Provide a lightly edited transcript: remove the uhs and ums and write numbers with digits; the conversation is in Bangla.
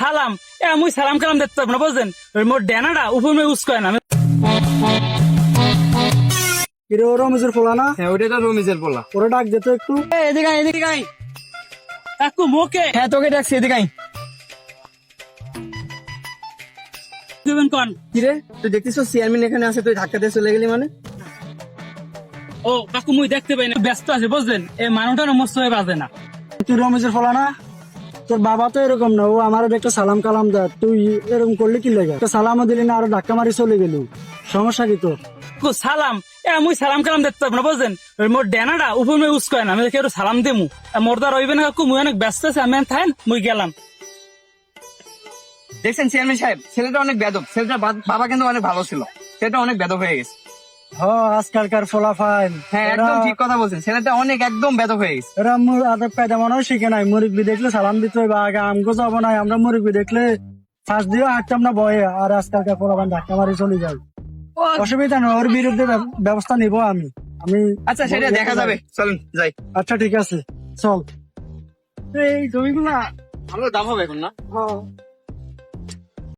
সালাম মুই সালাম কালাম দেখতে পারবো না বুঝলেন, ওই মোর ডেনাটা উপর মে ইউজ করে না। কিরে ও রমেশের পোলা না? হ্যাঁ ওইটা তো রমিজের বলা। ওরা ডাক যেত একটু। এদিকে আয়, এদিকে আয়। কাকু মোকে হ্যাঁ তোকে ডাকছি, এদিকে আয়। দিবেন কোন? কিরে তুই দেখছিস চেয়ারম্যান এখানে আছে, তুই ধাক্কা দিয়ে চলে গেলি মানে? ও কাকু মুই দেখতে পাই না, ব্যস্ত আছে বুঝলেন, এই মানুষটা মস্ত হয়ে বাজে না। তুই রমেশের পোলা না? তোর বাবা তো এরকম না, ও আমার একটা সালাম কালাম দেয়, তুই এরকম করলি কি লেগে? সালামও দিলি না, আরো ধাক্কা মারি চলে গেলি, সমস্যা কি তোর? কাকু সালাম মুই সালাম কালাম দেখতে পারবো না বুঝলেন, ওই মোর ডেনাটা উপর মে ইউজ করে না। আমি কেউ সালাম দেমু মোর দ্বার রইবে না কাকু, মুই অনেক ব্যস্ত আছে, আমি থাকেন মুই গেলাম। দেখছেন চেয়ারম্যান সাহেব, ছেলেটা অনেক বেদব। ছেলেটার বাবা কিন্তু অনেক ভালো ছিল, ছেলেটা অনেক বেদব হয়ে গেছে। আজকালকার ফলাফাইল, হ্যাঁ একদম ঠিক কথা বলছেন, ছেলেটা অনেক একদম বেদব হয়ে গেছে। এরা আদব কায়দা মনে হয় শিখে নাই। মুরব্বি দেখলে সালাম দিতে হবে, আগে আমগো যাবো না, আমরা মুরব্বি দেখলে ফাঁস দিয়ে হাঁটতাম না ভয়ে, আর আজকালকার ফলাফাইল ধাক্কা মারি চলে যায়। অসুবিধা নেই, ওর বিরুদ্ধে ব্যবস্থা নিব আমি। আচ্ছা সেটা দেখা যাবে, চলুন যাই। আচ্ছা ঠিক আছে, চল। এই জমিগুলা ভালো দাম হবে এখন না? হ্যাঁ